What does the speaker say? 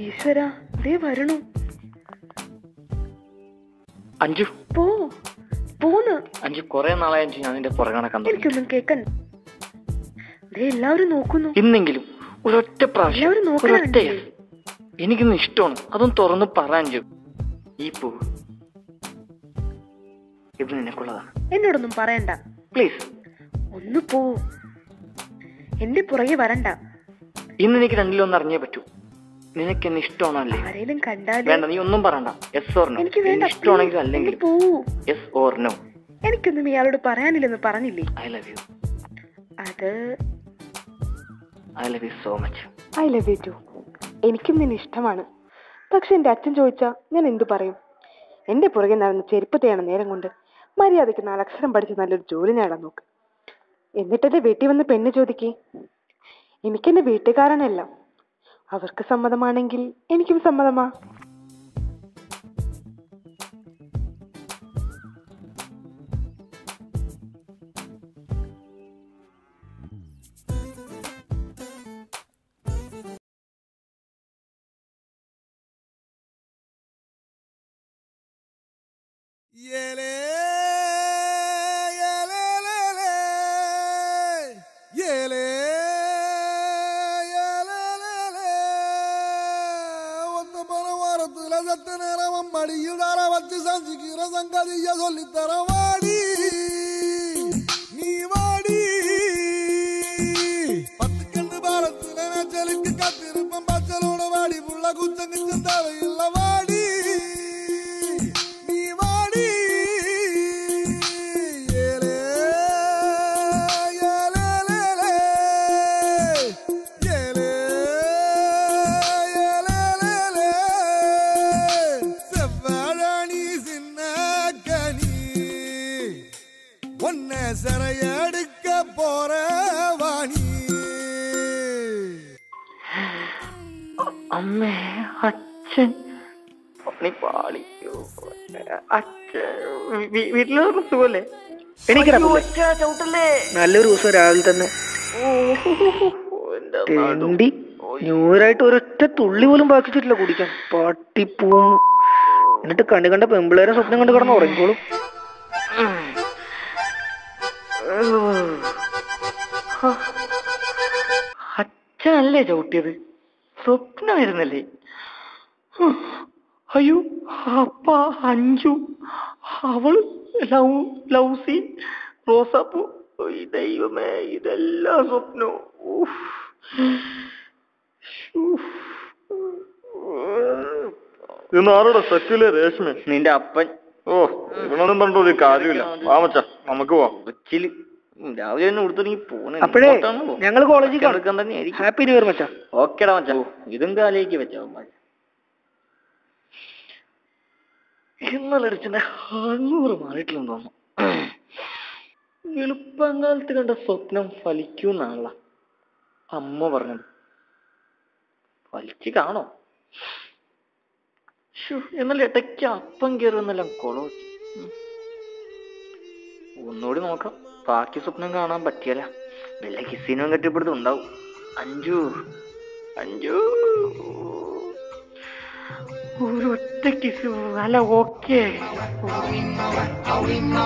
ഈശ്വര, ദേ വരണു. അഞ്ജു പോന്ന്. അഞ്ജു കൊറേ നാളായി അഞ്ജു ഞാൻ നിന്റെ പുറകെ നടക്കാൻ. എനിക്കൊന്നും കേക്കണ്ട. ദേ എല്ലാവരും നോക്കുന്നു. ഇന്നെങ്കിലും ഒരൊറ്റ പ്രാവശ്യം എനിക്കിന്ന് ഇഷ്ടമാണ്, അതൊന്നും തുറന്ന് പറ അഞ്ജു. ഈ പൂ ഇത് നിനക്കുള്ളതാണ്. എന്നോടൊന്നും പറയണ്ട പ്ലീസ്. ഒന്ന് പോ, എന്റെ പുറകെ വരണ്ട. ഇന്ന് എനിക്ക് രണ്ടിലൊന്നും അറിഞ്ഞേ പറ്റൂ. നിനക്ക് എന്നെ ഇഷ്ടമാണല്ലേ? ആരെങ്കിലും കണ്ടാലും വേണ്ട, നീ ഒന്നും പറയണ്ട. Yes or no. എനിക്ക് വേണ്ട. ഇഷ്ടമാണെങ്കിൽ അല്ലെങ്കിൽ യെസ് ഓർ നോ. എനിക്കൊന്നും ഇയാളോട് പറയാനില്ലെന്ന് പറഞ്ഞില്ലേ? I love you. അത് I love you so much. I love you too. എനിക്കും നിന്നെ ഇഷ്ടമാണ്. പക്ഷെ എന്റെ അച്ഛൻ ചോദിച്ചാ ഞാൻ എന്തു പറയും? എന്റെ പുറകെ നടന്ന് ചെരുപ്പ് തേണ നേരം കൊണ്ട് മര്യാദയ്ക്ക് 4 അക്ഷരം പഠിച്ച് നല്ലൊരു ജോലി നേടാൻ നോക്ക്. എന്നിട്ടെന്റെ വീട്ടിൽ വന്ന് പെണ്ണ് ചോദിക്കേ. എനിക്കെന്റെ വീട്ടുകാരനല്ല, അവർക്ക് സമ്മതമാണെങ്കിൽ എനിക്കും സമ്മതമാ. സംഗതിയ ചൊല്ലിത്തറവാടി നീ വാടി പത്തിക്കണ്ട് പാലത്തിലെ ചെലുക്ക് കത്തിരുപ്പം പച്ചലോട് വാടി പുള്ള കുച്ചങ്ങിച്ചും തറയുള്ള വാടി നീ വാടി சரையடுக்க போற வாணி. അമ്മേ, അച്ഛൻ നീ പാളിക്കോ. അച്ഛൻ വീട്ടിലൊക്കെ സുഖല്ലേ? നല്ലൊരു ദിവസം രാവിലെ തന്നെ ന്യൂറായിട്ട് ഒരൊറ്റ തുള്ളി പോലും ബാക്കിച്ചിട്ടില്ല കുടിക്കാൻ. പാട്ടിപ്പൂന്ന്. എന്നിട്ട് കണ്ട പെമ്പിളേരെ സ്വപ്നം കണ്ട് കിടന്ന് ഉറങ്ങിക്കോളും. അച്ഛനല്ലേ ചവിട്ടിയത്? സ്വപ്നമായിരുന്നല്ലേ? അയ്യോ, അപ്പ അഞ്ജു, അവള് ലൗസി, റോസാപ്പൂ. ദൈവമേ, ഇതെല്ലാം സ്വപ്നവും. ഇന്നാരോടെ സെറ്റിലെ രേഷ്മ? നിന്റെ അപ്പൻ. ഓ, ഇവനൊന്നും പറഞ്ഞ ഒരു കാര്യമില്ല. വാമച്ച, നമുക്ക് പോവാം. കൊച്ചില് രാവിലെ തന്നെ കൊടുത്തിറങ്ങി പോണേ. അപ്പോഴേ ഞങ്ങൾ കോളേജിൽ ഹാപ്പി ന്യൂ ഇയർ മച്ചാ. ഓക്കേടാ മച്ചാ, ഇതും കാലേക്ക് വെച്ചാ. ഇന്നലെ അടിച്ചെന്റെ 100 മാറിയിട്ടില്ലെന്ന് തോന്നുന്നു. എളുപ്പകാലത്ത് കണ്ട സ്വപ്നം ഫലിക്കൂന്നാണല്ല അമ്മ പറഞ്ഞത്. ഫലിച്ച് കാണോ? എന്നാൽ ഇടയ്ക്ക് അപ്പം കയറുമെന്നെല്ലാം കൊളോ. ഒന്നുകൂടി നോക്കാം. ബാക്കി സ്വപ്നം കാണാൻ പറ്റിയല്ല. വല്ല കിസിനും കെട്ടിപ്പിടുത്തും ഉണ്ടാവും. അഞ്ജു ഒരൊറ്റ കിസ് അല്ല. Okay, Awing,